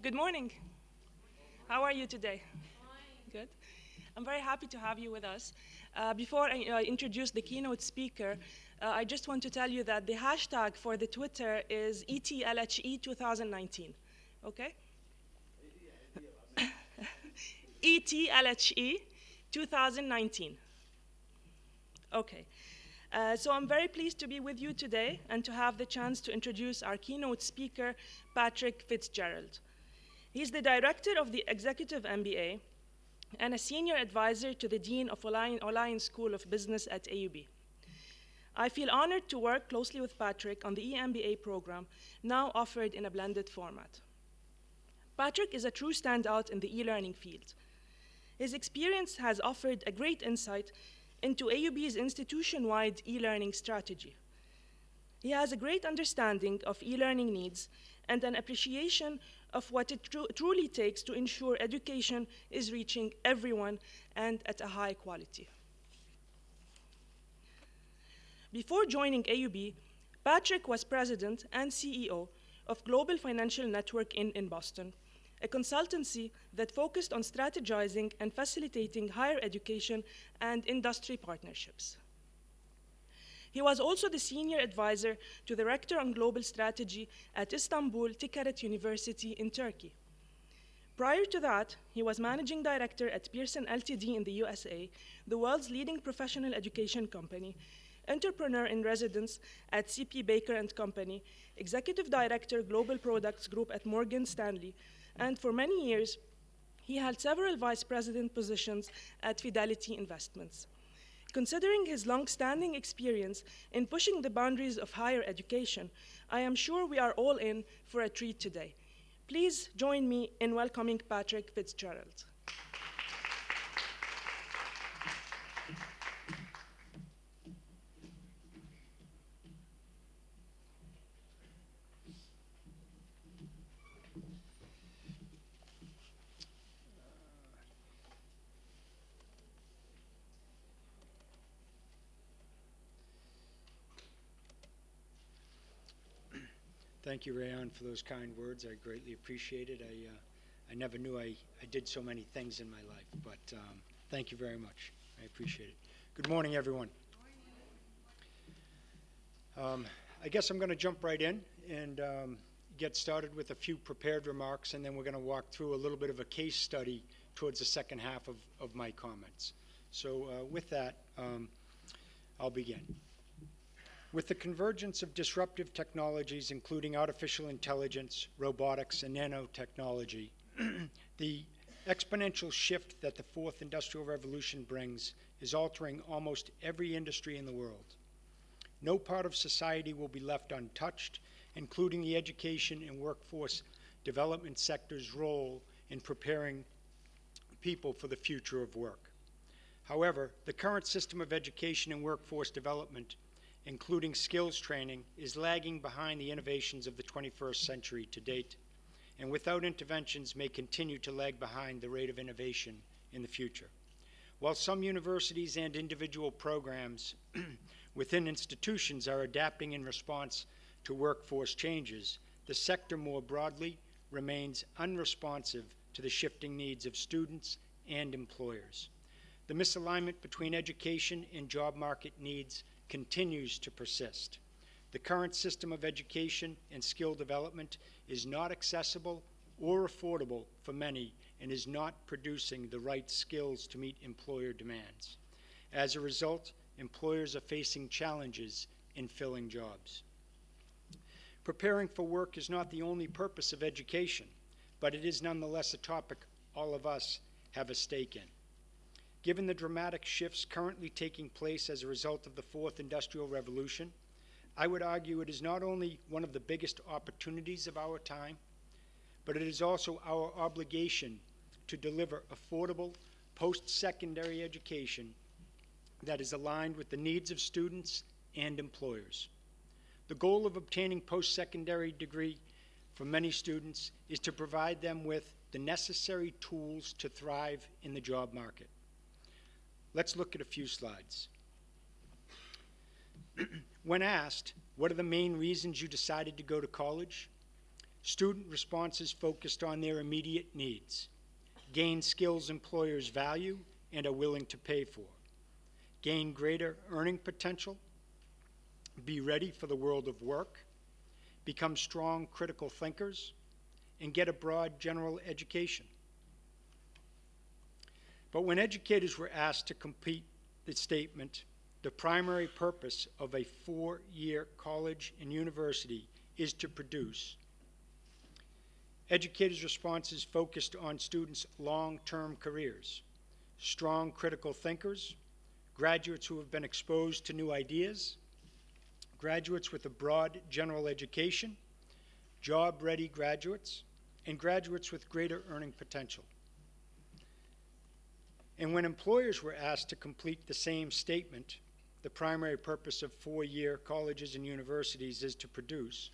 Good morning. How are you today? Fine. Good. I'm very happy to have you with us. Before I introduce the keynote speaker, I just want to tell you that the hashtag for the Twitter is ETLHE 2019. Okay? ETLHE 2019. Okay. So I'm very pleased to be with you today and to have the chance to introduce our keynote speaker, Patrick Fitzgerald. He's the director of the Executive MBA and a senior advisor to the Dean of Alliance School of Business at AUB. I feel honored to work closely with Patrick on the EMBA program, now offered in a blended format. Patrick is a true standout in the e-learning field. His experience has offered a great insight into AUB's institution-wide e-learning strategy. He has a great understanding of e-learning needs and an appreciation of what it truly takes to ensure education is reaching everyone and at a high quality. Before joining AUB, Patrick was president and CEO of Global Financial Network in Boston, a consultancy that focused on strategizing and facilitating higher education and industry partnerships. He was also the senior advisor to the rector on global strategy at Istanbul Ticaret University in Turkey. Prior to that, he was managing director at Pearson Ltd in the USA, the world's leading professional education company, entrepreneur in residence at CP Baker & Company, executive director Global Products Group at Morgan Stanley, and for many years, he held several vice president positions at Fidelity Investments. Considering his long-standing experience in pushing the boundaries of higher education, I am sure we are all in for a treat today. Please join me in welcoming Patrick Fitzgerald. Thank you, Rayon, for those kind words. I greatly appreciate it. I never knew I did so many things in my life, but thank you very much. I appreciate it. Good morning, everyone. I guess I'm going to jump right in and get started with a few prepared remarks, and then we're going to walk through a little bit of a case study towards the second half of my comments. So with that, I'll begin. With the convergence of disruptive technologies, including artificial intelligence, robotics, and nanotechnology, the exponential shift that the fourth industrial revolution brings is altering almost every industry in the world. No part of society will be left untouched, including the education and workforce development sector's role in preparing people for the future of work. However, the current system of education and workforce development, including skills training, is lagging behind the innovations of the 21st century to date, and without interventions may continue to lag behind the rate of innovation in the future. While some universities and individual programs within institutions are adapting in response to workforce changes, the sector more broadly remains unresponsive to the shifting needs of students and employers. The misalignment between education and job market needs continues to persist. The current system of education and skill development is not accessible or affordable for many and is not producing the right skills to meet employer demands. As a result, employers are facing challenges in filling jobs. Preparing for work is not the only purpose of education, but it is nonetheless a topic all of us have a stake in. Given the dramatic shifts currently taking place as a result of the fourth industrial revolution, I would argue it is not only one of the biggest opportunities of our time, but it is also our obligation to deliver affordable post-secondary education that is aligned with the needs of students and employers. The goal of obtaining post-secondary degree for many students is to provide them with the necessary tools to thrive in the job market. Let's look at a few slides. When asked, what are the main reasons you decided to go to college? Student responses focused on their immediate needs. Gain skills employers value and are willing to pay for. Gain greater earning potential. Be ready for the world of work. Become strong critical thinkers. And get a broad general education. But when educators were asked to complete the statement, the primary purpose of a 4-year college and university is to produce, educators' responses focused on students' long-term careers, strong critical thinkers, graduates who have been exposed to new ideas, graduates with a broad general education, job-ready graduates, and graduates with greater earning potential. And when employers were asked to complete the same statement, the primary purpose of 4-year colleges and universities is to produce,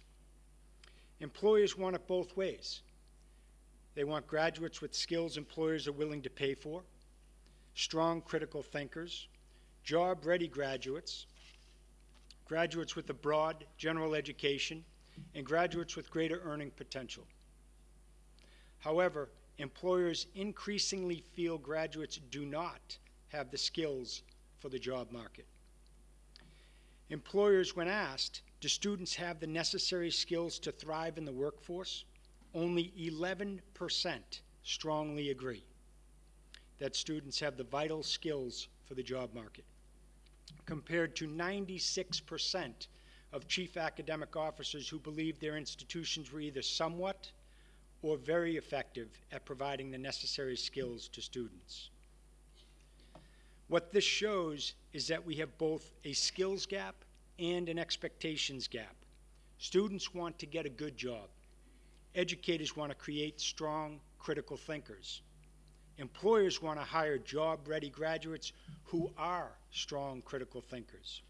employers want it both ways. They want graduates with skills employers are willing to pay for, strong critical thinkers, job-ready graduates, graduates with a broad general education, and graduates with greater earning potential. However, employers increasingly feel graduates do not have the skills for the job market. Employers, when asked, do students have the necessary skills to thrive in the workforce, only 11% strongly agree that students have the vital skills for the job market, compared to 96% of chief academic officers who believe their institutions were either somewhat or very effective at providing the necessary skills to students. What this shows is that we have both a skills gap and an expectations gap. Students want to get a good job. Educators want to create strong, critical thinkers. Employers want to hire job-ready graduates who are strong, critical thinkers.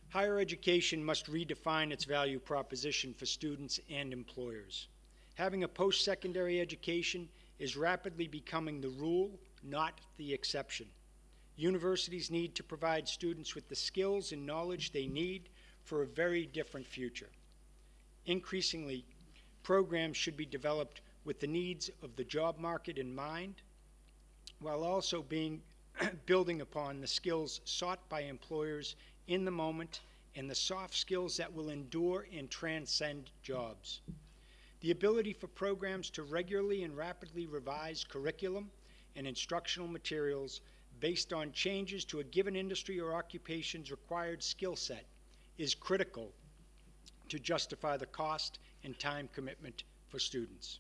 Higher education must redefine its value proposition for students and employers. Having a post-secondary education is rapidly becoming the rule, not the exception. Universities need to provide students with the skills and knowledge they need for a very different future. Increasingly, programs should be developed with the needs of the job market in mind, while also building upon the skills sought by employers in the moment and the soft skills that will endure and transcend jobs. The ability for programs to regularly and rapidly revise curriculum and instructional materials based on changes to a given industry or occupation's required skill set is critical to justify the cost and time commitment for students.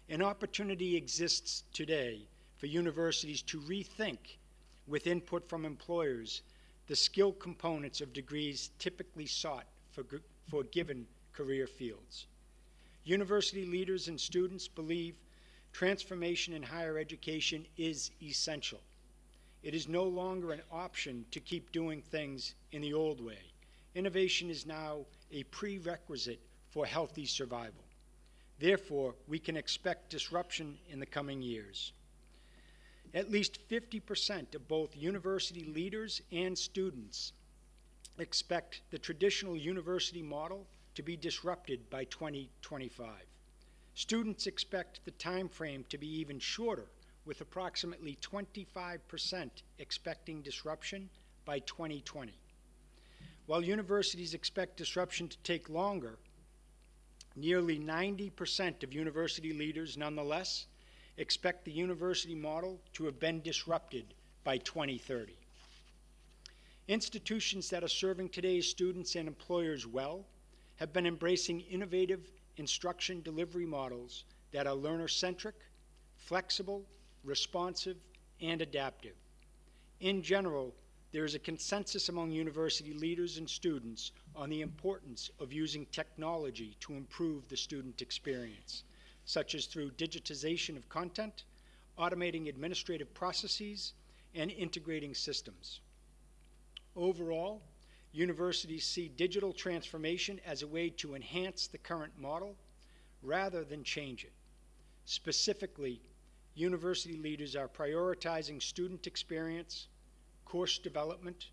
An opportunity exists today for universities to rethink, with input from employers, the skill components of degrees typically sought for given career fields. University leaders and students believe transformation in higher education is essential. It is no longer an option to keep doing things in the old way. Innovation is now a prerequisite for healthy survival. Therefore, we can expect disruption in the coming years. At least 50% of both university leaders and students expect the traditional university model to be disrupted by 2025. Students expect the time frame to be even shorter, with approximately 25% expecting disruption by 2020. While universities expect disruption to take longer, nearly 90% of university leaders nonetheless expect the university model to have been disrupted by 2030. Institutions that are serving today's students and employers well have been embracing innovative instruction delivery models that are learner-centric, flexible, responsive, and adaptive. In general, there is a consensus among university leaders and students on the importance of using technology to improve the student experience, such as through digitization of content, automating administrative processes, and integrating systems. Overall, universities see digital transformation as a way to enhance the current model rather than change it. Specifically, university leaders are prioritizing student experience, course development,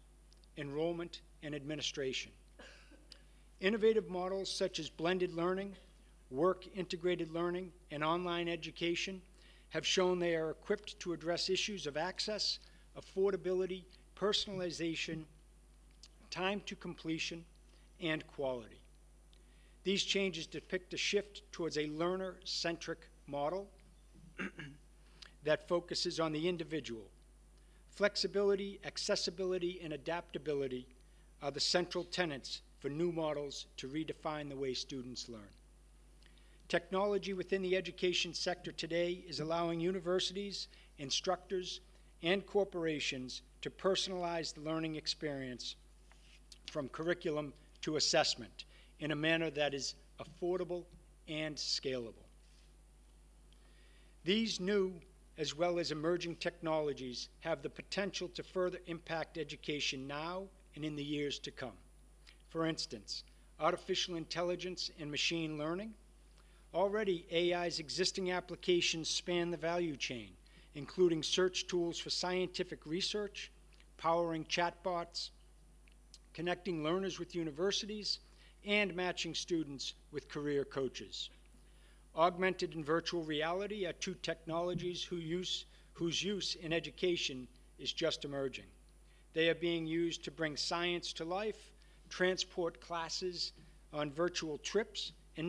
enrollment, and administration. Innovative models such as blended learning, work-integrated learning, and online education have shown they are equipped to address issues of access, affordability, personalization, time to completion, and quality. These changes depict a shift towards a learner-centric model that focuses on the individual. Flexibility, accessibility, and adaptability are the central tenets for new models to redefine the way students learn. Technology within the education sector today is allowing universities, instructors, and corporations to personalize the learning experience from curriculum to assessment in a manner that is affordable and scalable. These new as well as emerging technologies have the potential to further impact education now and in the years to come. For instance, artificial intelligence and machine learning. Already, AI's existing applications span the value chain, including search tools for scientific research, powering chatbots, connecting learners with universities, and matching students with career coaches. Augmented and virtual reality are two technologies whose use in education is just emerging. They are being used to bring science to life, transport classes on virtual trips, and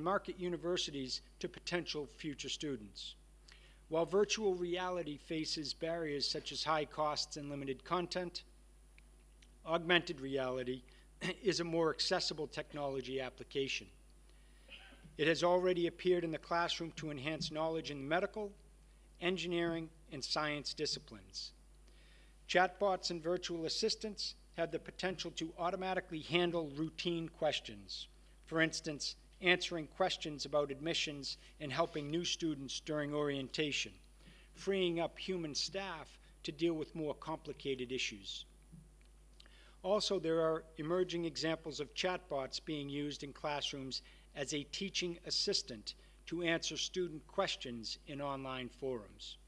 market universities to potential future students. While virtual reality faces barriers such as high costs and limited content, augmented reality is a more accessible technology application. It has already appeared in the classroom to enhance knowledge in medical, engineering, and science disciplines. Chatbots and virtual assistants have the potential to automatically handle routine questions. For instance, answering questions about admissions and helping new students during orientation, freeing up human staff to deal with more complicated issues. Also, there are emerging examples of chatbots being used in classrooms as a teaching assistant to answer student questions in online forums.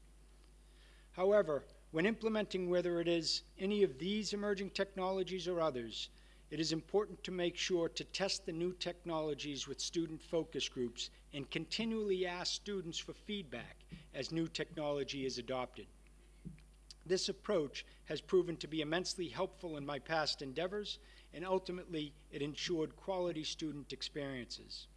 However, when implementing whether it is any of these emerging technologies or others, it is important to make sure to test the new technologies with student focus groups and continually ask students for feedback as new technology is adopted. This approach has proven to be immensely helpful in my past endeavors, and ultimately it ensured quality student experiences.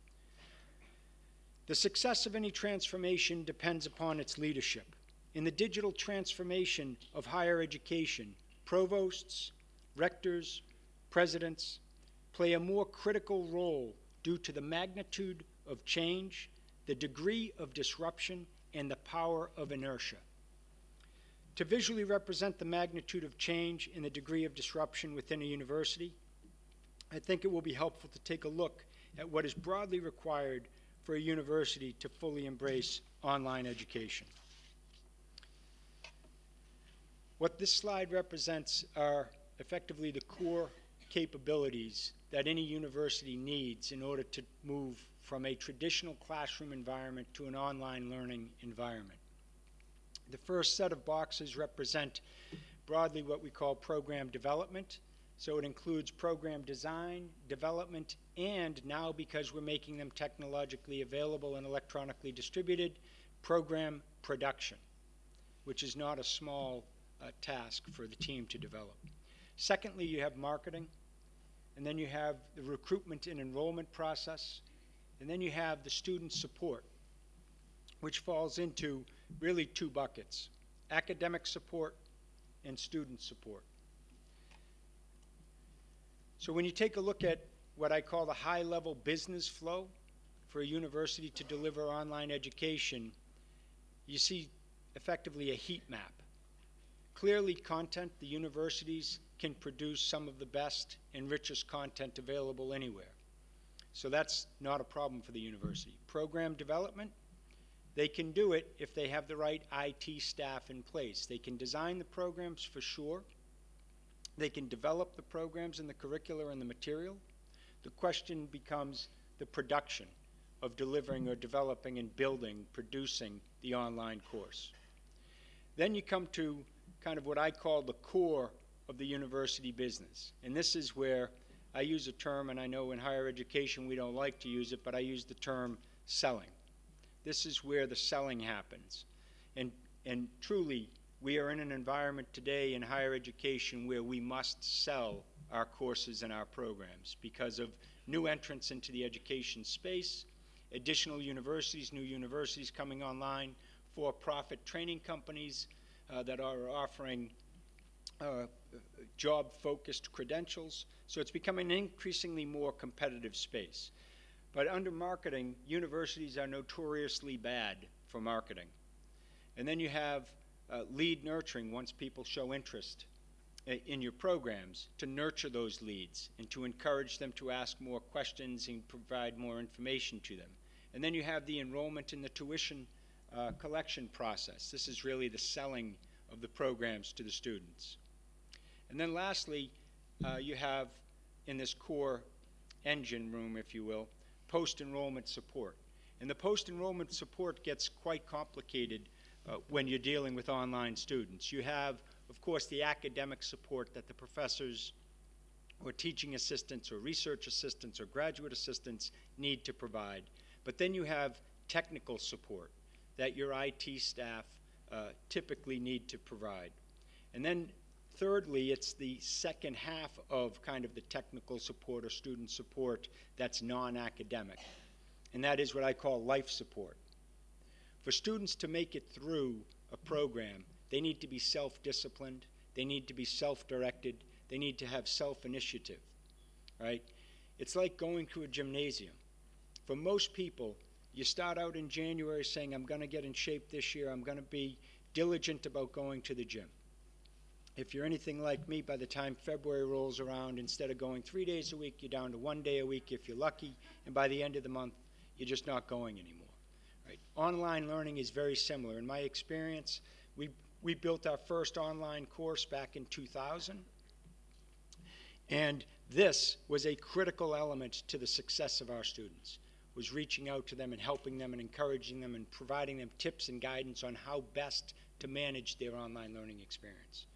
The success of any transformation depends upon its leadership. In the digital transformation of higher education, provosts, rectors, presidents play a more critical role due to the magnitude of change, the degree of disruption, and the power of inertia. To visually represent the magnitude of change and the degree of disruption within a university, I think it will be helpful to take a look at what is broadly required for a university to fully embrace online education. What this slide represents are effectively the core capabilities that any university needs in order to move from a traditional classroom environment to an online learning environment. The first set of boxes represent broadly what we call program development. So it includes program design, development, and now, because we're making them technologically available and electronically distributed, program production, which is not a small task for the team to develop. Secondly, you have marketing, and then you have the recruitment and enrollment process, and then you have the student support, which falls into really two buckets: academic support and student support. So when you take a look at what I call the high-level business flow for a university to deliver online education, you see effectively a heat map. Clearly, content, the universities can produce some of the best and richest content available anywhere. So that's not a problem for the university. Program development, they can do it if they have the right IT staff in place. They can design the programs for sure. They can develop the programs and the curricula and the material. The question becomes the production of delivering or developing and building, producing the online course. Then you come to kind of what I call the core of the university business. And this is where I use a term, and I know in higher education we don't like to use it, but I use the term selling. This is where the selling happens. And truly, we are in an environment today in higher education where we must sell our courses and our programs because of new entrants into the education space, additional universities, new universities coming online, for-profit training companies that are offering job-focused credentials. So it's becoming an increasingly more competitive space. But under marketing, universities are notoriously bad for marketing. And then you have lead nurturing once people show interest in your programs, to nurture those leads and to encourage them to ask more questions and provide more information to them. And then you have the enrollment in the tuition collection process. This is really the selling of the programs to the students. And then lastly, you have in this core engine room, if you will, post-enrollment support. And the post-enrollment support gets quite complicated when you're dealing with online students. You have, of course, the academic support that the professors or teaching assistants or research assistants or graduate assistants need to provide. But then you have technical support that your IT staff typically need to provide. And then thirdly, it's the second half of kind of the technical support or student support that's non-academic. And that is what I call life support. For students to make it through a program, they need to be self-disciplined, they need to be self-directed, they need to have self-initiative, right? It's like going to a gymnasium. For most people, you start out in January saying, I'm going to get in shape this year, I'm going to be diligent about going to the gym. If you're anything like me, by the time February rolls around, instead of going 3 days a week, you're down to 1 day a week if you're lucky, and by the end of the month, you're just not going anymore. Right? Online learning is very similar. In my experience, we built our first online course back in 2000, and this was a critical element to the success of our students, was reaching out to them and helping them and encouraging them and providing them tips and guidance on how best to manage their online learning experience.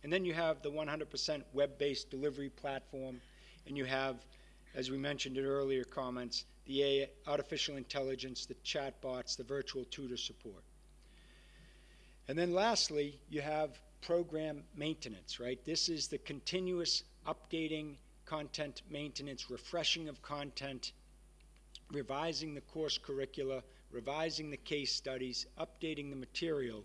And then you have the 100% web-based delivery platform, and you have, as we mentioned in earlier comments, the artificial intelligence, the chatbots, the virtual tutor support. And then lastly, you have program maintenance, right? This is the continuous updating, content maintenance, refreshing of content, revising the course curricula, revising the case studies, updating the material,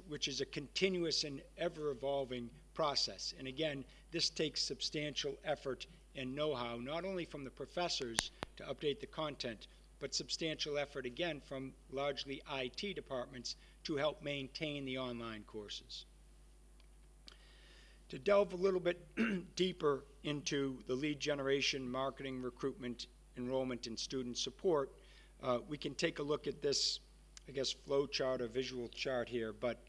which is a continuous and ever-evolving process. And again, this takes substantial effort and know-how, not only from the professors to update the content, but substantial effort, again, from largely IT departments to help maintain the online courses. To delve a little bit deeper into the lead generation, marketing, recruitment, enrollment, and student support, we can take a look at this, I guess, flow chart or visual chart here. But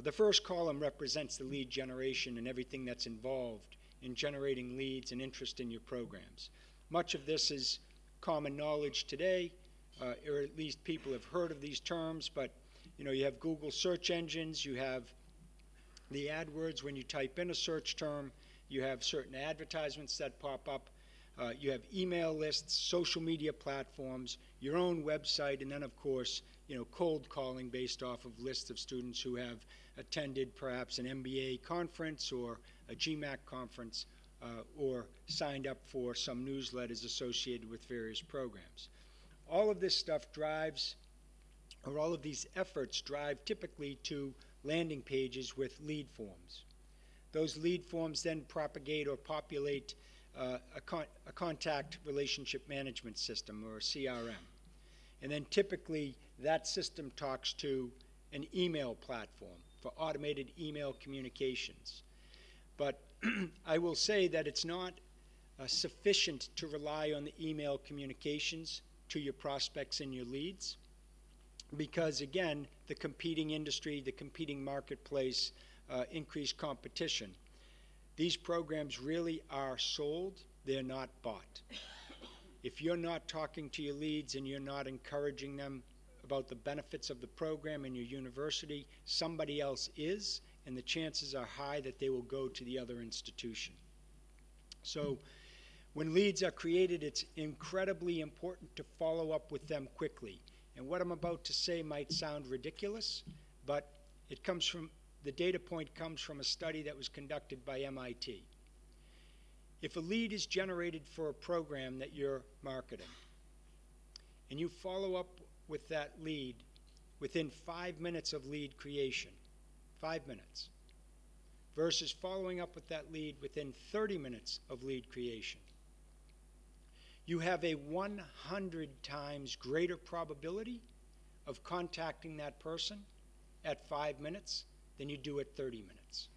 the first column represents the lead generation and everything that's involved in generating leads and interest in your programs. Much of this is common knowledge today, or at least people have heard of these terms, but you have Google search engines, you have the AdWords when you type in a search term, you have certain advertisements that pop up, you have email lists, social media platforms, your own website, and then of course, cold calling based off of lists of students who have attended perhaps an MBA conference or a GMAC conference, or signed up for some newsletters associated with various programs. All of this stuff drives, or all of these efforts drive typically to landing pages with lead forms. Those lead forms then propagate or populate a contact relationship management system, or a CRM. And then typically that system talks to an email platform for automated email communications. But I will say that it's not sufficient to rely on the email communications to your prospects and your leads, because again, the competing industry, the competing marketplace, increased competition. These programs really are sold, they're not bought. If you're not talking to your leads and you're not encouraging them about the benefits of the program in your university, somebody else is, and the chances are high that they will go to the other institution. So When leads are created, it's incredibly important to follow up with them quickly. And what I'm about to say might sound ridiculous, but it comes from, the data point comes from a study that was conducted by MIT. If a lead is generated for a program that you're marketing, and you follow up with that lead within 5 minutes of lead creation, 5 minutes, versus following up with that lead within 30 minutes of lead creation, you have a 100 times greater probability of contacting that person at 5 minutes than you do at 30 minutes.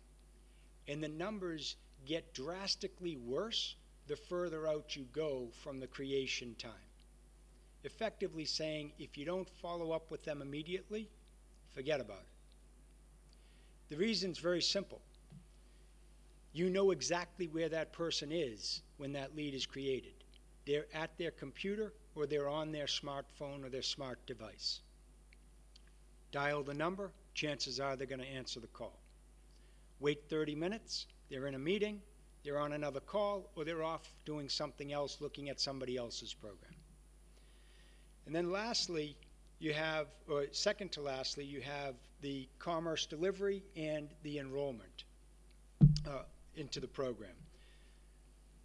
And the numbers get drastically worse the further out you go from the creation time. Effectively saying, if you don't follow up with them immediately, forget about it. The reason's very simple. You know exactly where that person is when that lead is created. They're at their computer or they're on their smartphone or their smart device. Dial the number, chances are they're going to answer the call. Wait 30 minutes, they're in a meeting, they're on another call, or they're off doing something else, looking at somebody else's program. And then lastly, you have, or second to lastly, you have the commerce delivery and the enrollment into the program.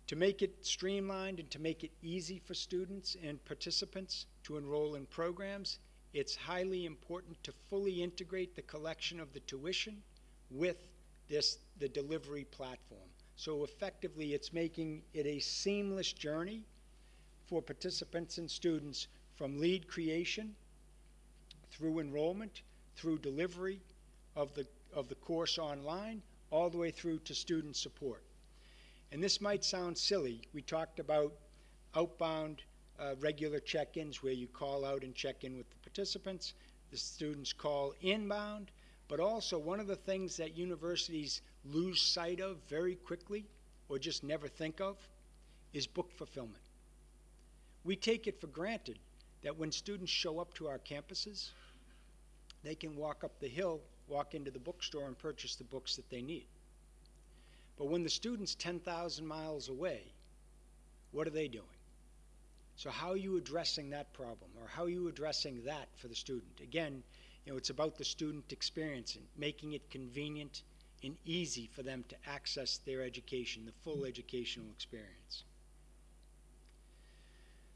To make it streamlined and to make it easy for students and participants to enroll in programs, it's highly important to fully integrate the collection of the tuition with the delivery platform. So effectively, it's making it a seamless journey for participants and students from lead creation through enrollment, through delivery of the course online, all the way through to student support. And this might sound silly. We talked about outbound regular check-ins where you call out and check in with the participants. The students call inbound. But also one of the things that universities lose sight of very quickly or just never think of is book fulfillment. We take it for granted that when students show up to our campuses, they can walk up the hill, walk into the bookstore, and purchase the books that they need. But when the student's 10,000 miles away, what are they doing? So how are you addressing that problem, or how are you addressing that for the student? Again, it's about the student experience and making it convenient and easy for them to access their education, the full educational experience.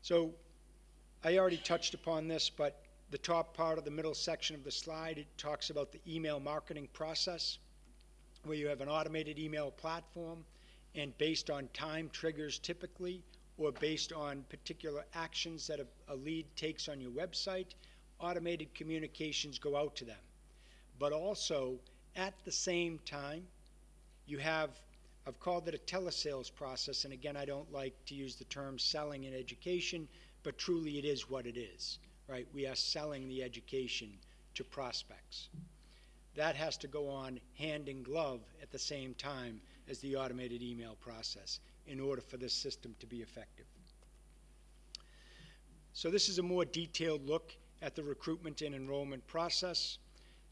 So I already touched upon this, but the top part of the middle section of the slide, it talks about the email marketing process, where you have an automated email platform, and based on time triggers typically, or based on particular actions that a lead takes on your website, automated communications go out to them. But also, at the same time, you have, I've called it a telesales process, and again, I don't like to use the term selling in education, but truly it is what it is, right? We are selling the education to prospects. That has to go on hand in glove at the same time as the automated email process in order for this system to be effective. So this is a more detailed look at the recruitment and enrollment process.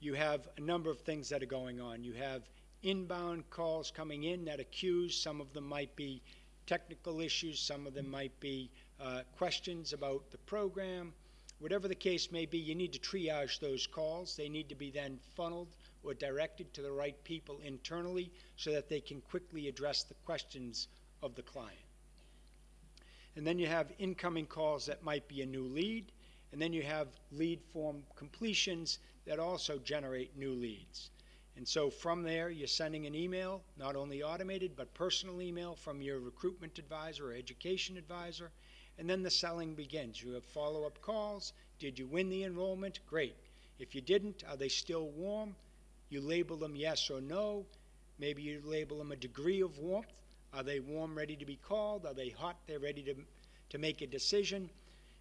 You have a number of things that are going on. You have inbound calls coming in that are queues. Some of them might be technical issues. Some of them might be questions about the program. Whatever the case may be, you need to triage those calls. They need to be then funneled or directed to the right people internally so that they can quickly address the questions of the client. And then you have incoming calls that might be a new lead, and then you have lead form completions that also generate new leads. And so from there, you're sending an email, not only automated, but personal email from your recruitment advisor or education advisor, and then the selling begins. You have follow-up calls. Did you win the enrollment? Great. If you didn't, are they still warm? You label them yes or no. Maybe you label them a degree of warmth. Are they warm, ready to be called? Are they hot, they're ready to make a decision?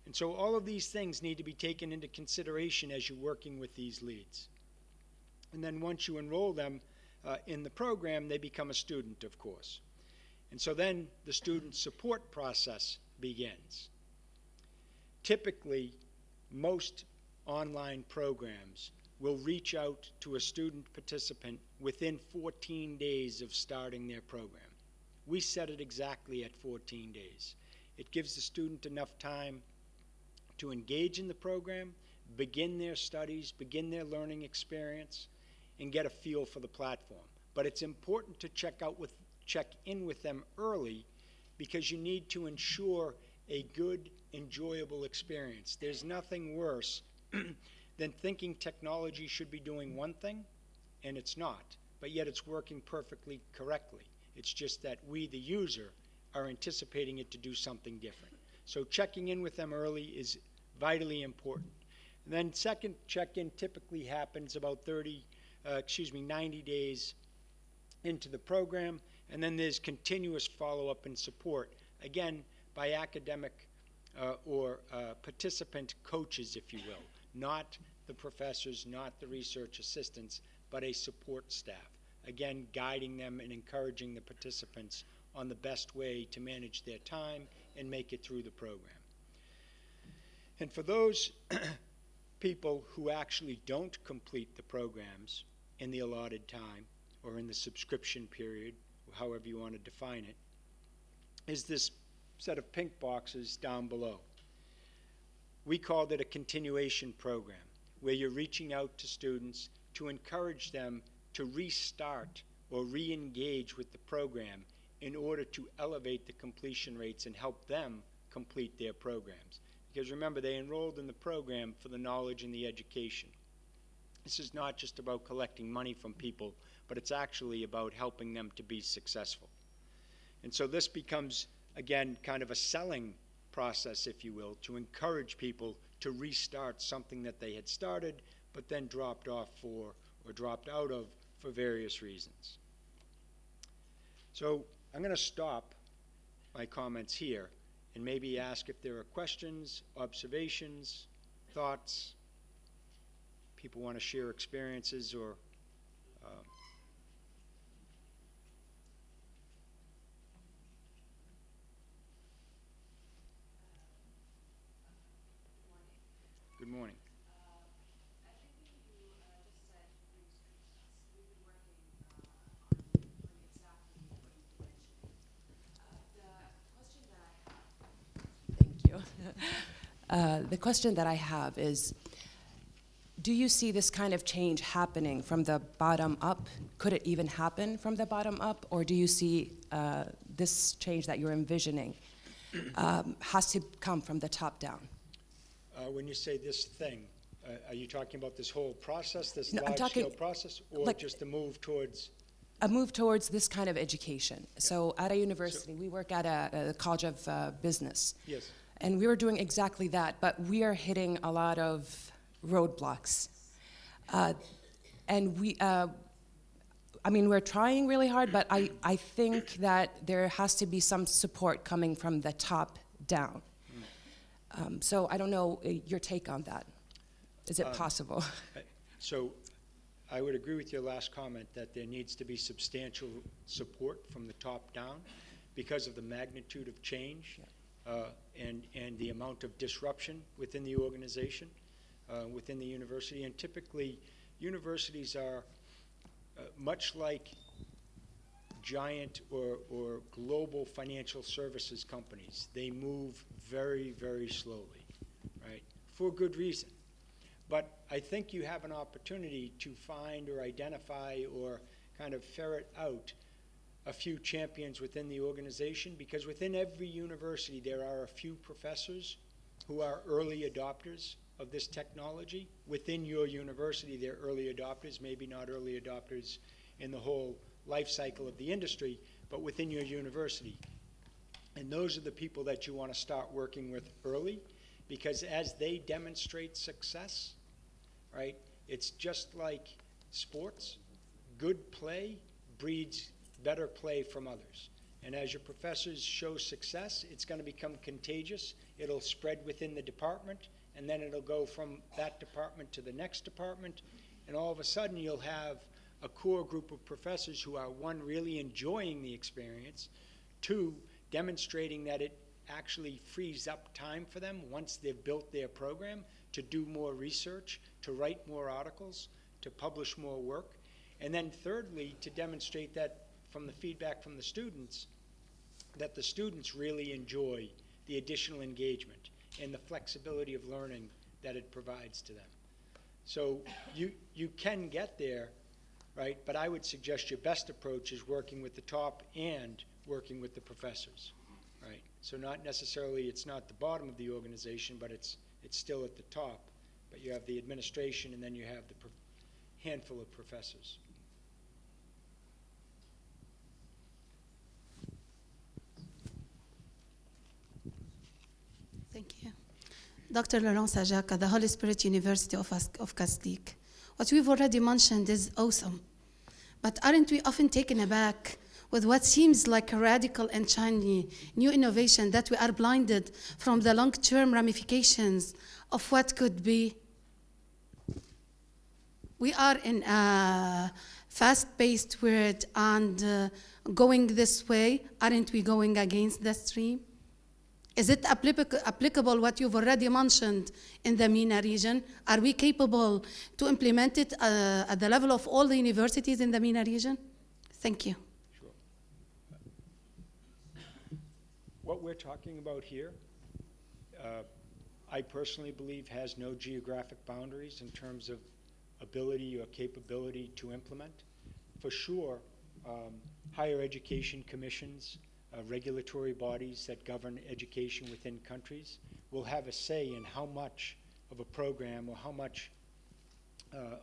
And so all of these things need to be taken into consideration as you're working with these leads. And then once you enroll them in the program, they become a student, of course. And so then the student support process begins. Typically, most online programs will reach out to a student participant within 14 days of starting their program. We set it exactly at 14 days. It gives the student enough time to engage in the program, begin their studies, begin their learning experience, and get a feel for the platform. But it's important to check in with them early, because you need to ensure a good, enjoyable experience. There's nothing worse than thinking technology should be doing one thing, and it's not, but yet it's working perfectly correctly. It's just that we, the user, are anticipating it to do something different. So checking in with them early is vitally important. And then second check-in typically happens about 90 days into the program, and then there's continuous follow-up and support, again, by academic or participant coaches, if you will, not the professors, not the research assistants, but a support staff, again, guiding them and encouraging the participants on the best way to manage their time and make it through the program. And for those people who actually don't complete the programs in the allotted time or in the subscription period, however you want to define it, is this set of pink boxes down below. We called it a continuation program, where you're reaching out to students to encourage them to restart or re-engage with the program in order to elevate the completion rates and help them complete their programs. Because remember, they enrolled in the program for the knowledge and the education. This is not just about collecting money from people, but it's actually about helping them to be successful. And so this becomes, again, kind of a selling process, if you will, to encourage people to restart something that they had started but then dropped off for or dropped out of for various reasons. So I'm going to stop my comments here and maybe ask if there are questions, observations, thoughts, people want to share experiences, or Good morning. Everything you just said rings true to us. We've been working on exactly what you mentioned. The question that I have, thank you. The question that I have is, do you see this kind of change happening from the bottom up? Could it even happen from the bottom up? Or do you see this change that you're envisioning has to come from the top down? When you say this thing, are you talking about this whole process, this No, large-scale process, or like just a move towards? A move towards this kind of education. Yeah. So at a university, we work at a college of business. Yes. And we were doing exactly that, but we are hitting a lot of roadblocks. And we, I mean, we're trying really hard, but I think that there has to be some support coming from the top down. So I don't know your take on that. Is it possible? So I would agree with your last comment that there needs to be substantial support from the top down because of the magnitude of change, and the amount of disruption within the organization, within the university. And typically, universities are much like giant or global financial services companies. They move very, very slowly, right? For good reason. But I think you have an opportunity to find or identify or kind of ferret out a few champions within the organization, because within every university there are a few professors who are early adopters of this technology. Within your university, they're early adopters, maybe not early adopters in the whole life cycle of the industry, but within your university. And those are the people that you want to start working with early, because as they demonstrate success, right, it's just like sports. Good play breeds better play from others. And as your professors show success, it's going to become contagious. It'll spread within the department, and then it'll go from that department to the next department, and all of a sudden you'll have a core group of professors who are, one, really enjoying the experience, two, demonstrating that it actually frees up time for them once they've built their program to do more research, to write more articles, to publish more work, and then thirdly, to demonstrate that from the feedback from the students, that the students really enjoy the additional engagement and the flexibility of learning that it provides to them. So you can get there, right? But I would suggest your best approach is working with the top and working with the professors, right? So not necessarily, it's not the bottom of the organization, but it's still at the top. But you have the administration, and then you have the handful of professors. Thank you. Dr. Laurent Sajak at the Holy Spirit University of Castile. What we've already mentioned is awesome. But aren't we often taken aback with what seems like a radical and shiny new innovation that we are blinded from the long-term ramifications of what could be? We are in a fast-paced world, and going this way, aren't we going against the stream? Is it applicable what you've already mentioned in the MENA region? Are we capable to implement it at the level of all the universities in the MENA region? Thank you. Sure. What we're talking about here, I personally believe has no geographic boundaries in terms of ability or capability to implement. For sure, higher education commissions, regulatory bodies that govern education within countries will have a say in how much of a program or how much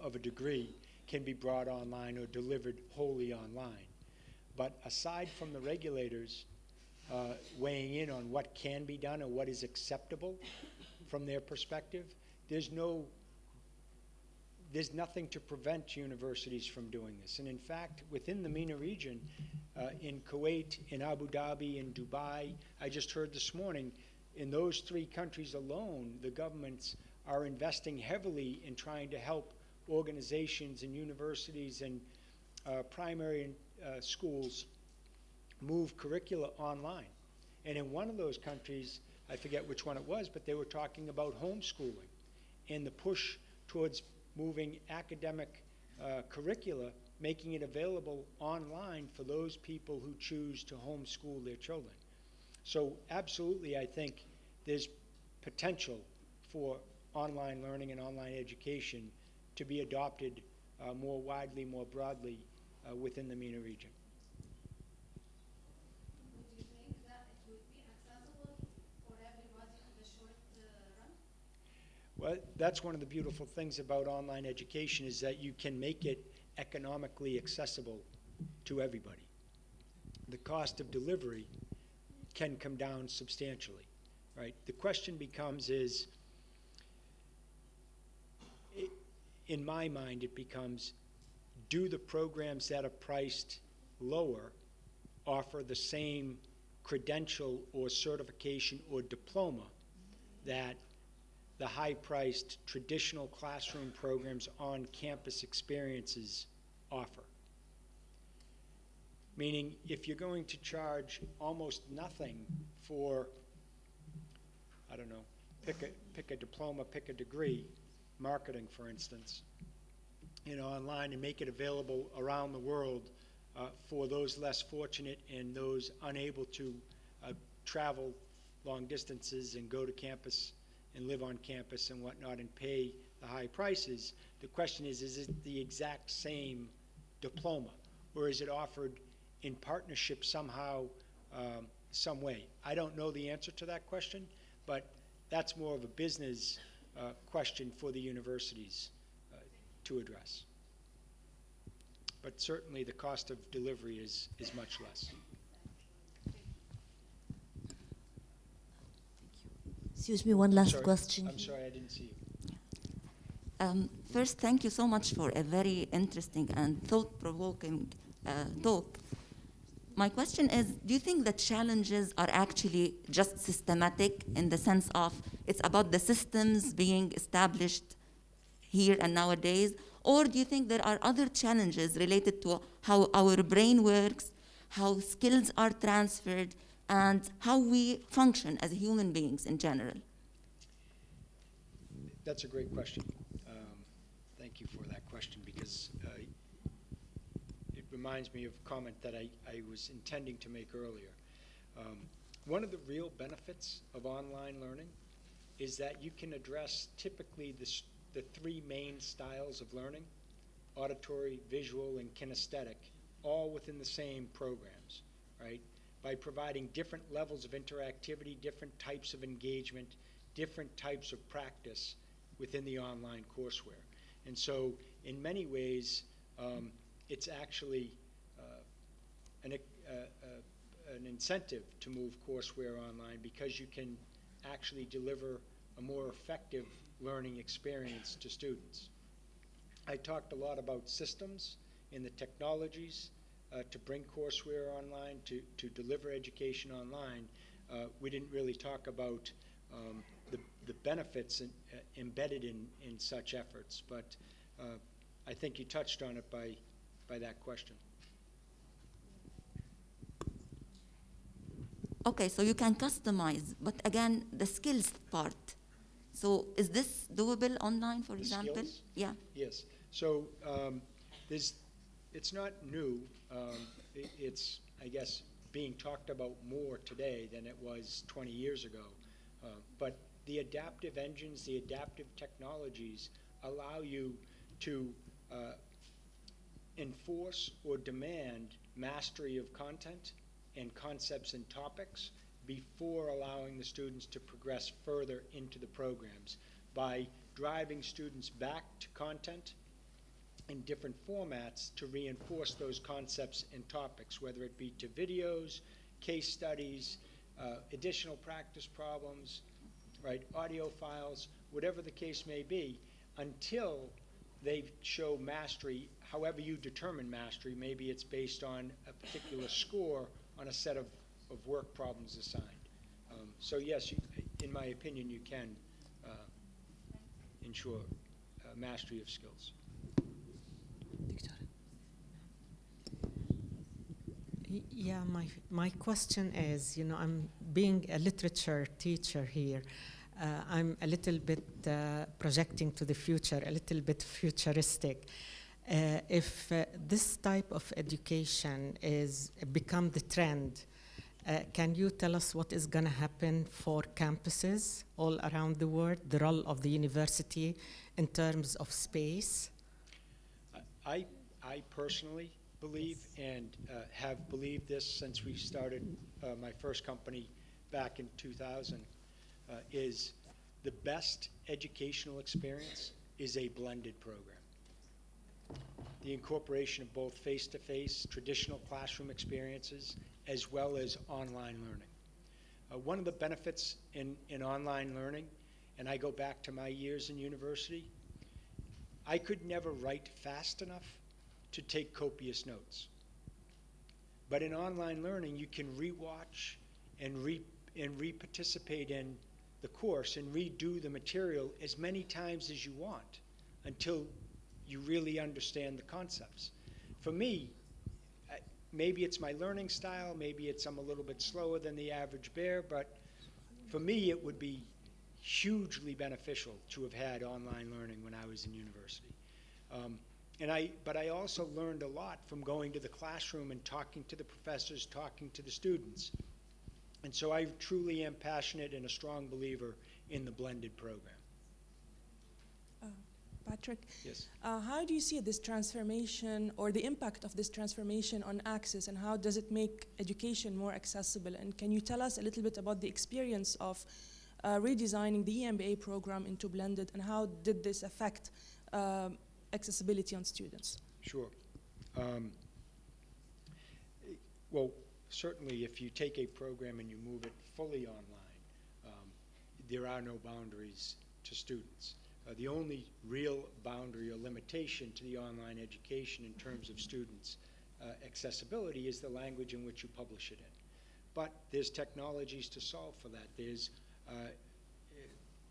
of a degree can be brought online or delivered wholly online. But aside from the regulators weighing in on what can be done or what is acceptable from their perspective, there's nothing to prevent universities from doing this. And in fact, within the MENA region, in Kuwait, in Abu Dhabi, in Dubai, I just heard this morning, in those 3 countries alone, the governments are investing heavily in trying to help organizations and universities and primary schools move curricula online. And in one of those countries, I forget which one it was, but they were talking about homeschooling and the push towards moving academic curricula, making it available online for those people who choose to homeschool their children. So absolutely, I think there's potential for online learning and online education to be adopted more widely, more broadly within the MENA region. Would you think that it would be accessible for everybody in the short run? Well, that's one of the beautiful things about online education is that you can make it economically accessible to everybody. The cost of delivery can come down substantially, right? The question becomes in my mind, it becomes, do the programs that are priced lower offer the same credential or certification or diploma that the high-priced traditional classroom programs on campus experiences offer? Meaning, if you're going to charge almost nothing for, I don't know, pick a diploma, pick a degree, marketing, for instance, online, and make it available around the world for those less fortunate and those unable to travel long distances and go to campus and live on campus and whatnot and pay the high prices. The question is it the exact same diploma, or is it offered in partnership somehow, some way? I don't know the answer to that question, but that's more of a business question for the universities to address. But certainly the cost of delivery is much less. Excuse me, one last Sorry, question. I'm sorry, I didn't see you. First, thank you so much for a very interesting and thought-provoking talk. My question is, do you think the challenges are actually just systematic in the sense of it's about the systems being established here and nowadays, or do you think there are other challenges related to how our brain works, how skills are transferred, and how we function as human beings in general? That's a great question. Thank you for that question, because it reminds me of a comment that I was intending to make earlier. One of the real benefits of online learning is that you can address typically the three main styles of learning: auditory, visual, and kinesthetic, all within the same programs, right? By providing different levels of interactivity, different types of engagement, different types of practice within the online courseware. And so in many ways, it's actually an incentive to move courseware online, because you can actually deliver a more effective learning experience to students. I talked a lot about systems and the technologies to bring courseware online, to deliver education online. We didn't really talk about the benefits embedded in such efforts, but I think you touched on it by that question. Okay, so you can customize, but again, the skills part. So is this doable online, for example? Skills? Yeah. Yes. So it's not new. It's, I guess, being talked about more today than it was 20 years ago. But the adaptive engines, the adaptive technologies allow you to enforce or demand mastery of content and concepts and topics before allowing the students to progress further into the programs, by driving students back to content in different formats to reinforce those concepts and topics, whether it be to videos, case studies, additional practice problems, right, audio files, whatever the case may be, until they show mastery, however you determine mastery. Maybe it's based on a particular score on a set of work problems assigned. So yes, in my opinion, you can ensure mastery of skills. Yeah, my question is, I'm being a literature teacher here. I'm a little bit projecting to the future, a little bit futuristic. If this type of education become the trend, can you tell us what is going to happen for campuses all around the world, the role of the university in terms of space? I personally believe, and have believed this since we started my first company back in 2000, is the best educational experience is a blended program. The incorporation of both face-to-face, traditional classroom experiences, as well as online learning. One of the benefits in online learning, and I go back to my years in university, I could never write fast enough to take copious notes. But in online learning, you can rewatch and re-participate in the course and redo the material as many times as you want until you really understand the concepts. For me, maybe it's my learning style, maybe I'm a little bit slower than the average bear, but for me it would be hugely beneficial to have had online learning when I was in university. But I also learned a lot from going to the classroom and talking to the professors, talking to the students. And so I truly am passionate and a strong believer in the blended program. Patrick? Yes. How do you see this transformation, or the impact of this transformation on access, and how does it make education more accessible? And can you tell us a little bit about the experience of redesigning the EMBA program into blended, and how did this affect accessibility on students? Sure. Well, certainly if you take a program and you move it fully online, there are no boundaries to students. The only real boundary or limitation to the online education in terms of students' accessibility is the language in which you publish it in. But there's technologies to solve for that. There's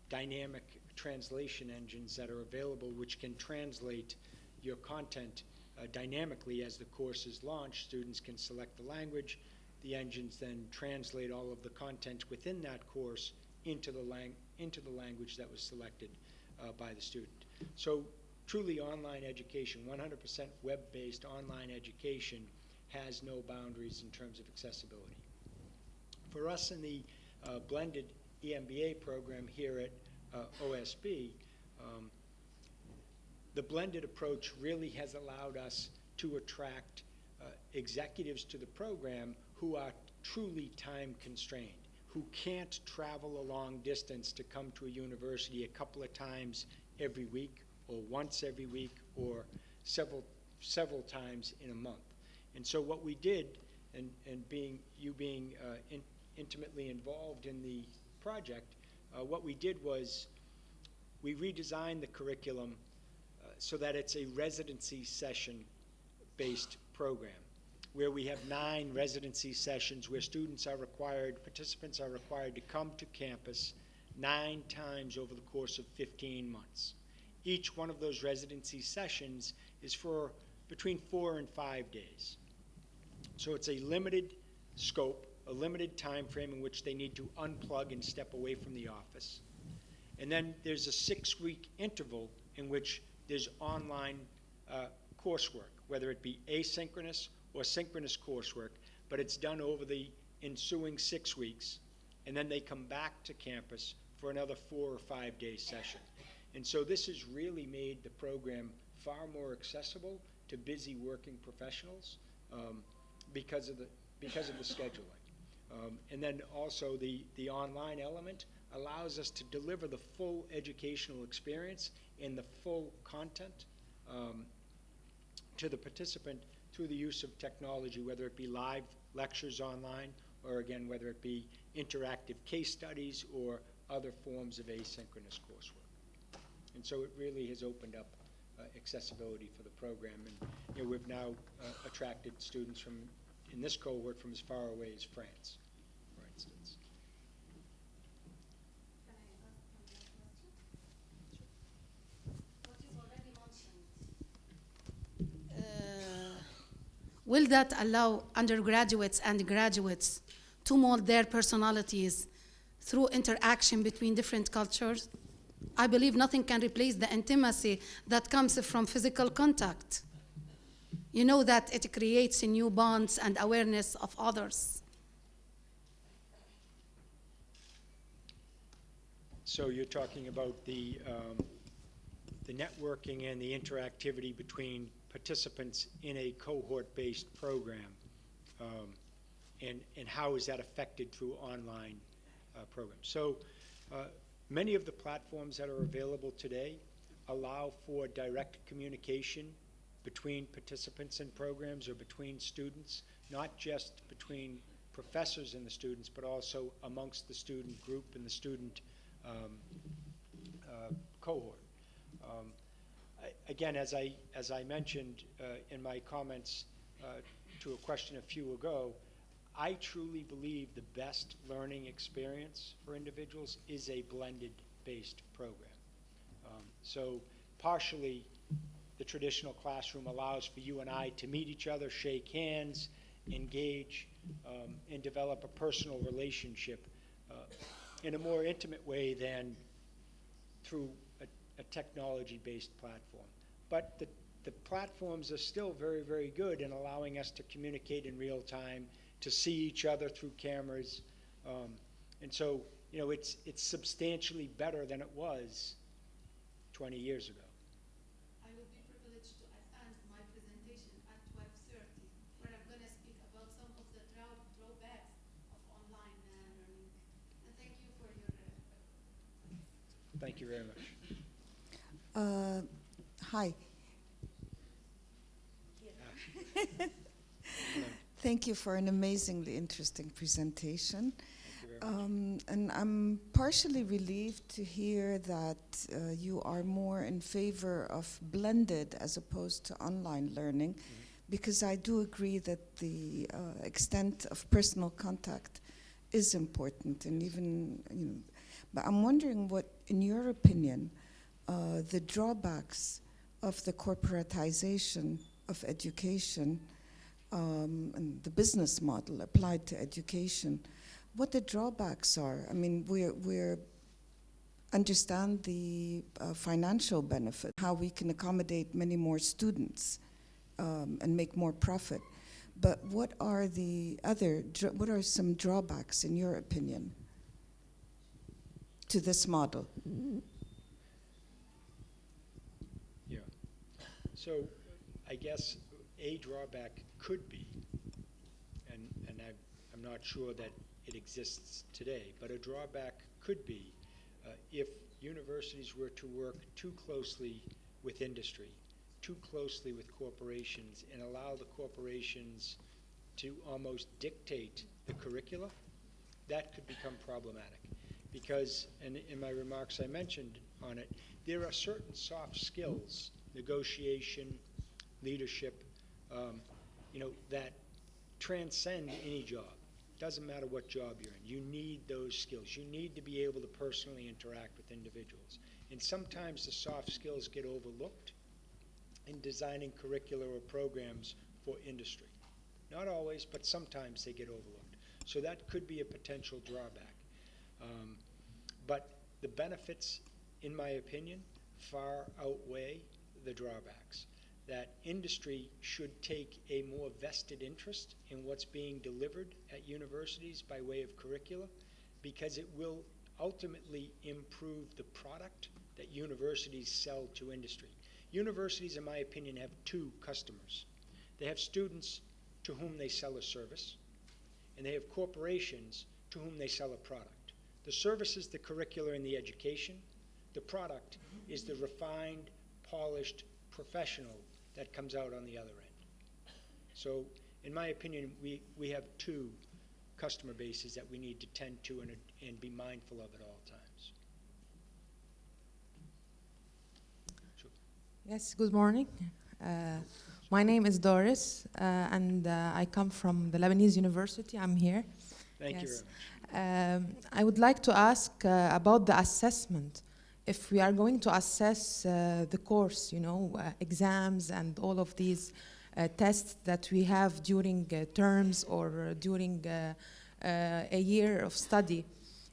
dynamic translation engines that are available which can translate your content dynamically as the course is launched. Students can select the language. The engines then translate all of the content within that course into the language that was selected by the student. So truly online education, 100% web-based online education, has no boundaries in terms of accessibility. For us in the blended EMBA program here at OSB, the blended approach really has allowed us to attract executives to the program who are truly time constrained, who can't travel a long distance to come to a university a couple of times every week or once every week or several times in a month. And so what we did, and being intimately involved in the project, what we did was we redesigned the curriculum so that it's a residency session based program, where we have 9 residency sessions where participants are required to come to campus 9 times over the course of 15 months. Each one of those residency sessions is for between 4 and 5 days. So it's a limited scope, a limited time frame in which they need to unplug and step away from the office. And then there's a 6-week interval in which there's online coursework, whether it be asynchronous or synchronous coursework, but it's done over the ensuing 6 weeks, and then they come back to campus for another 4 or 5 day session. And so this has really made the program far more accessible to busy working professionals because of the scheduling. And then also the online element allows us to deliver the full educational experience and the full content to the participant through the use of technology, whether it be live lectures online or, again, whether it be interactive case studies or other forms of asynchronous coursework. And so it really has opened up accessibility for the program. And we've now attracted students in this cohort from as far away as France, for instance. Can I ask one last question? What you've already mentioned. Will that allow undergraduates and graduates to mold their personalities through interaction between different cultures? I believe nothing can replace the intimacy that comes from physical contact. You know that it creates new bonds and awareness of others. So you're talking about the networking and the interactivity between participants in a cohort-based program, and how is that affected through online programs. So many of the platforms that are available today allow for direct communication between participants in programs or between students, not just between professors and the students, but also amongst the student group and the student cohort. Again, as I mentioned in my comments to a question a few ago, I truly believe the best learning experience for individuals is a blended-based program. So partially, the traditional classroom allows for you and I to meet each other, shake hands, engage, and develop a personal relationship in a more intimate way than through a technology-based platform. But the platforms are still very, very good in allowing us to communicate in real time, to see each other through cameras. And so, it's substantially better than it was 20 years ago. I will be privileged to attend my presentation at 12:30, where I'm going to speak about some of the drawbacks of online learning. And thank you for your Thank you very much. Hi. Thank you for an amazingly interesting presentation. And I'm partially relieved to hear that you are more in favor of blended as opposed to online learning, because I do agree that the extent of personal contact is important, and even, but I'm wondering what, in your opinion, the drawbacks of the corporatization of education and the business model applied to education, what the drawbacks are. I mean, we understand the financial benefit, how we can accommodate many more students and make more profit. But what are what are some drawbacks, in your opinion, to this model? Yeah. So I guess a drawback could be, and I'm not sure that it exists today, but a drawback could be if universities were to work too closely with industry, too closely with corporations, and allow the corporations to almost dictate the curricula, that could become problematic. Because, and in my remarks I mentioned on it, there are certain soft skills, negotiation, leadership, that transcend any job. Doesn't matter what job you're in. You need those skills. You need to be able to personally interact with individuals. And sometimes the soft skills get overlooked in designing curricula or programs for industry. Not always, but sometimes they get overlooked. So that could be a potential drawback. But the benefits, in my opinion, far outweigh the drawbacks. That industry should take a more vested interest in what's being delivered at universities by way of curricula, because it will ultimately improve the product that universities sell to industry. Universities, in my opinion, have two customers. They have students to whom they sell a service, and they have corporations to whom they sell a product. The service is the curricula and the education. The product is the refined, polished professional that comes out on the other end. So, in my opinion, we have two customer bases that we need to tend to and be mindful of at all times. Sure. Yes, good morning. My name is Doris, and I come from the Lebanese University. I'm here. Thank you Yes. very much. I would like to ask about the assessment. If we are going to assess the course, exams and all of these tests that we have during terms or during a year of study,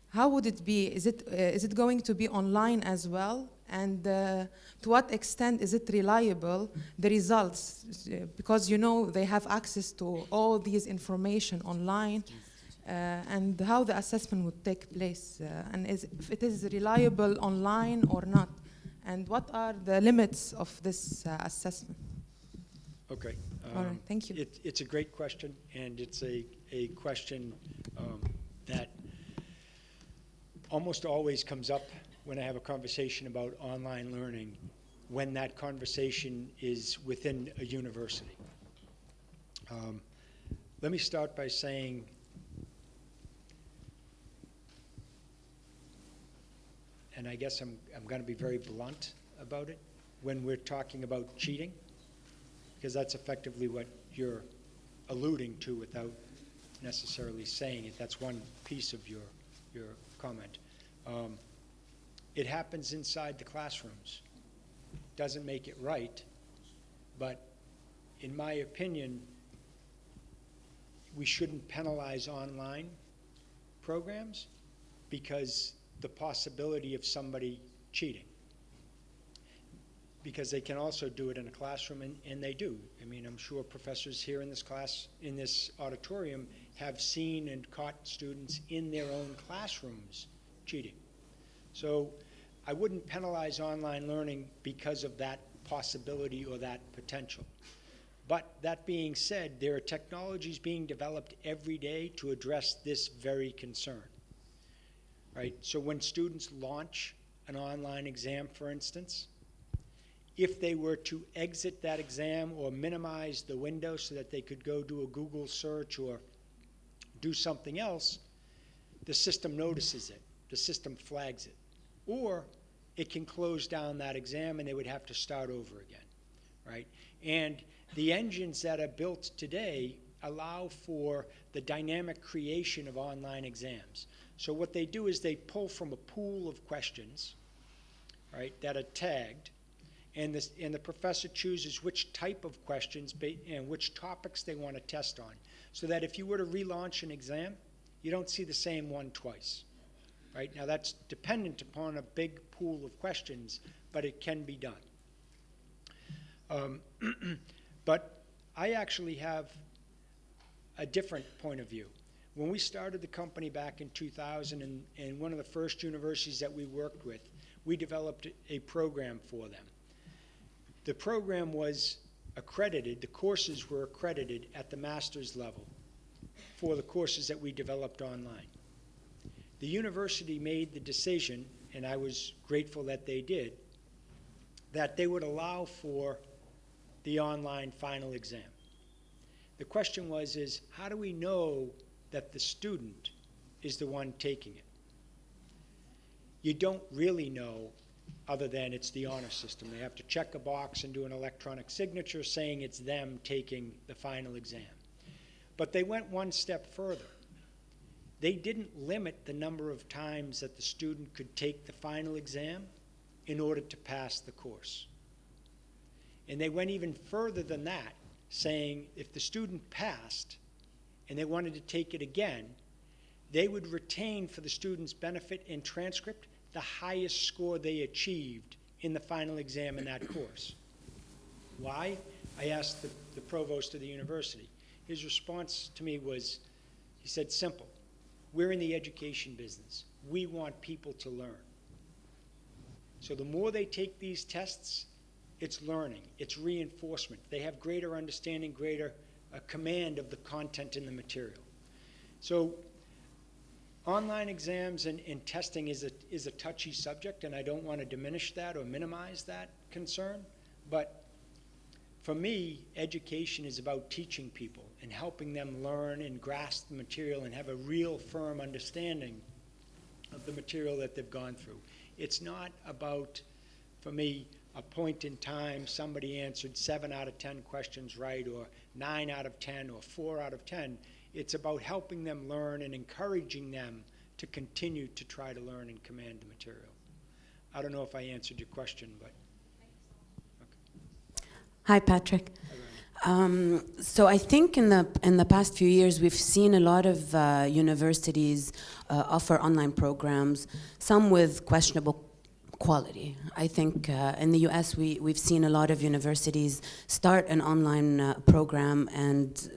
how would it be? Is it going to be online as well? And to what extent is it reliable, the results? Because, they have access to all these information online. And how the assessment would take place, and if it is reliable online or not, and what are the limits of this assessment? Okay. All right, thank you. It's a great question, and it's a question that almost always comes up when I have a conversation about online learning, when that conversation is within a university. Let me start by saying and I guess I'm going to be very blunt about it when we're talking about cheating, because that's effectively what you're alluding to without necessarily saying it. That's one piece of your comment. It happens inside the classrooms. Doesn't make it right, but in my opinion, we shouldn't penalize online programs because the possibility of somebody cheating, because they can also do it in a classroom, and they do. I mean, I'm sure professors here in this class, in this auditorium, have seen and caught students in their own classrooms cheating. So I wouldn't penalize online learning because of that possibility or that potential. But that being said, there are technologies being developed every day to address this very concern. Right? So when students launch an online exam, for instance, if they were to exit that exam or minimize the window so that they could go do a Google search or do something else, the system notices it. The system flags it. Or it can close down that exam and they would have to start over again. Right? And the engines that are built today allow for the dynamic creation of online exams. So what they do is they pull from a pool of questions, right, that are tagged, and the professor chooses which type of questions and which topics they want to test on, so that if you were to relaunch an exam, you don't see the same one twice. Right? Now that's dependent upon a big pool of questions, but it can be done. But I actually have a different point of view. When we started the company back in 2000, and one of the first universities that we worked with, we developed a program for them. The program was accredited, the courses were accredited at the master's level for the courses that we developed online. The university made the decision, and I was grateful that they did, that they would allow for the online final exam. The question is how do we know that the student is the one taking it? You don't really know, other than it's the honor system. They have to check a box and do an electronic signature saying it's them taking the final exam. But they went one step further. They didn't limit the number of times that the student could take the final exam in order to pass the course. And they went even further than that, saying if the student passed and they wanted to take it again, they would retain for the student's benefit and transcript the highest score they achieved in the final exam in that course. Why? I asked the provost of the university. His response to me was, he said, simple. We're in the education business. We want people to learn. So the more they take these tests, it's learning, it's reinforcement. They have greater understanding, greater command of the content in the material. So online exams and testing is a touchy subject, and I don't want to diminish that or minimize that concern. But for me, education is about teaching people and helping them learn and grasp the material and have a real firm understanding of the material that they've gone through. It's not about, for me, a point in time somebody answered 7 out of 10 questions right, or 9 out of 10, or 4 out of 10. It's about helping them learn and encouraging them to continue to try to learn and command the material. I don't know if I answered your question, but. Okay. Hi, Patrick. So I think in the past few years we've seen a lot of universities offer online programs, some with questionable quality. I think in the US we've seen a lot of universities start an online program, and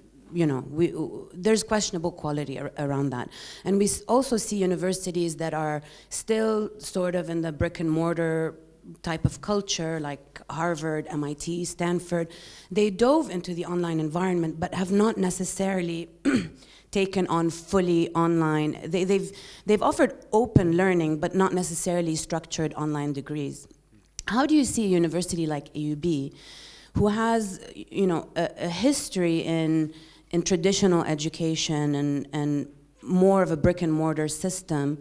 there's questionable quality around that. And we also see universities that are still sort of in the brick and mortar type of culture, like Harvard, MIT, Stanford. They dove into the online environment, but have not necessarily taken on fully online. They've offered open learning, but not necessarily structured online degrees. How do you see a university like AUB, who has a history in traditional education and more of a brick and mortar system,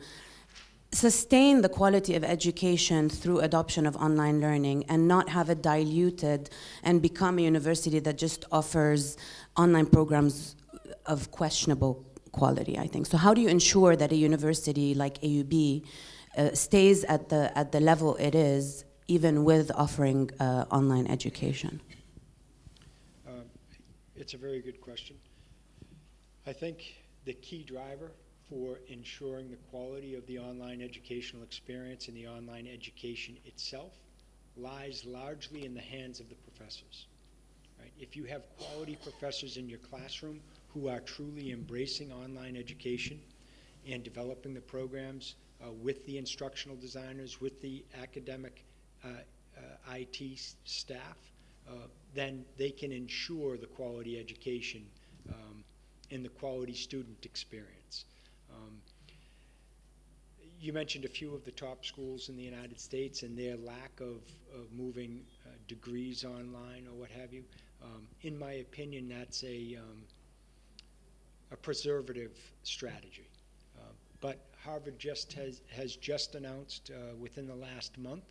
sustain the quality of education through adoption of online learning and not have it diluted and become a university that just offers online programs of questionable quality, I think? So how do you ensure that a university like AUB stays at the level it is, even with offering online education? It's a very good question. I think the key driver for ensuring the quality of the online educational experience and the online education itself lies largely in the hands of the professors. Right? If you have quality professors in your classroom who are truly embracing online education and developing the programs with the instructional designers, with the academic IT staff, then they can ensure the quality education and the quality student experience. You mentioned a few of the top schools in the United States and their lack of moving degrees online or what have you. In my opinion, that's a preservative strategy. But Harvard has just announced within the last month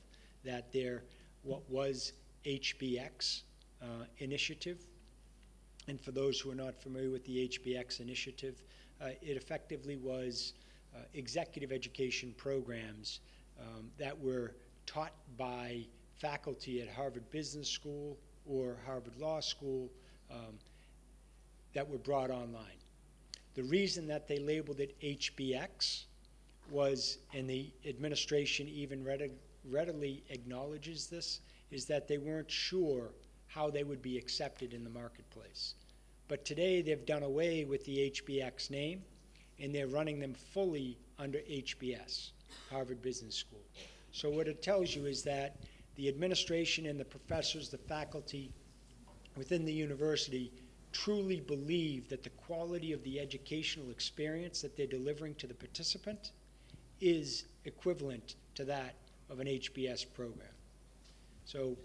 that their what was Hbx Initiative, and for those who are not familiar with the Hbx Initiative, it effectively was executive education programs that were taught by faculty at Harvard Business School or Harvard Law School that were brought online. The reason that they labeled it HBX was, and the administration even readily acknowledges this, is that they weren't sure how they would be accepted in the marketplace. But today they've done away with the HBX name, and they're running them fully under HBS, Harvard Business School. So what it tells you is that the administration and the professors, the faculty within the university truly believe that the quality of the educational experience that they're delivering to the participant is equivalent to that of an HBS program. So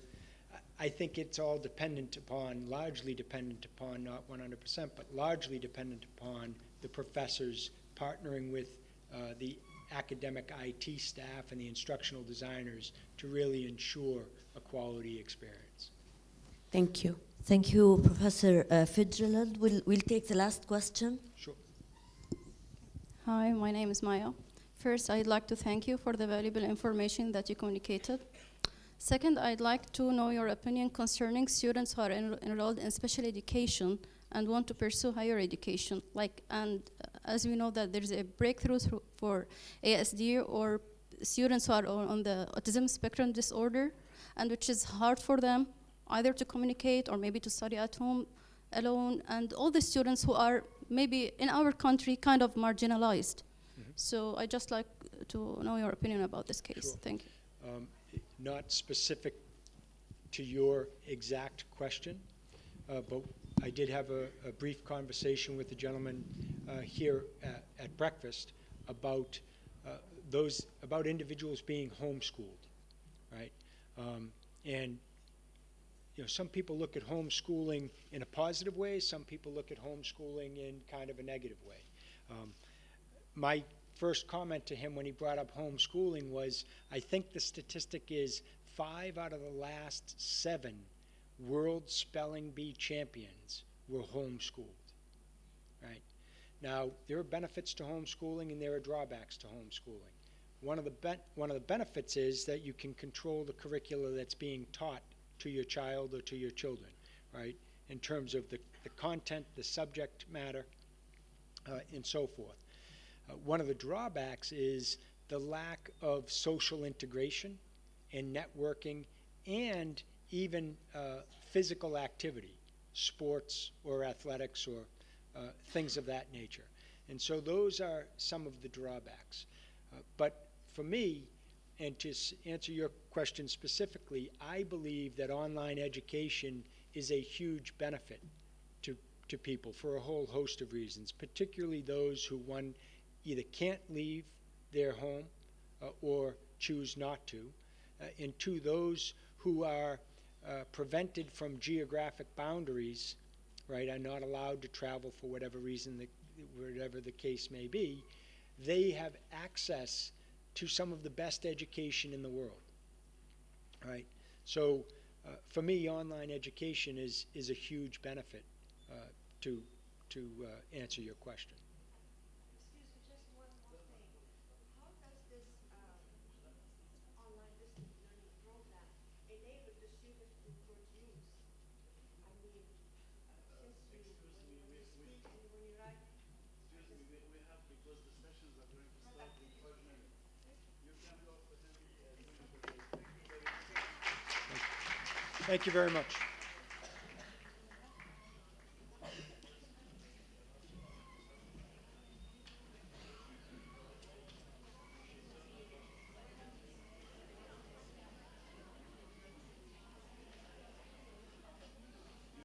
I think it's all dependent upon, largely dependent upon, not 100%, but largely dependent upon the professors partnering with the academic IT staff and the instructional designers to really ensure a quality experience. Thank you. Thank you, Professor Fitzgerald. We'll take the last question. Sure. Hi, my name is Maya. First, I'd like to thank you for the valuable information that you communicated. Second, I'd like to know your opinion concerning students who are enrolled in special education and want to pursue higher education. As we know that there's a breakthrough for ASD or students who are on the autism spectrum disorder, and which is hard for them either to communicate or maybe to study at home alone, and all the students who are maybe in our country kind of marginalized. So I'd just like to know your opinion about this case. Sure. Thank you. Not specific to your exact question, but I did have a brief conversation with the gentleman here at breakfast about about individuals being homeschooled, right? And you know, some people look at homeschooling in a positive way. Some people look at homeschooling in kind of a negative way. My first comment to him when he brought up homeschooling was, I think the statistic is 5 out of the last 7 world spelling bee champions were homeschooled, right? Now, there are benefits to homeschooling and there are drawbacks to homeschooling. One of the benefits is that you can control the curricula that's being taught to your child or to your children, right? In terms of the content, the subject matter, and so forth. One of the drawbacks is the lack of social integration and networking and even physical activity, sports or athletics or things of that nature. And so those are some of the drawbacks. But for me, and to answer your question specifically, I believe that online education is a huge benefit to people for a whole host of reasons, particularly those who, one, either can't leave their home or choose not to, and two, those who are prevented from geographic boundaries, right, are not allowed to travel for whatever reason, whatever the case may be. They have access to some of the best education in the world, right? So for me, online education is a huge benefit to answer your question. Excuse me, just one more thing. How does this online distance learning program enable the students to produce? I mean, since when you speak and when you write. Excuse me, we have, because the sessions are going to start in 5 minutes. You can go for them. Thank you very much.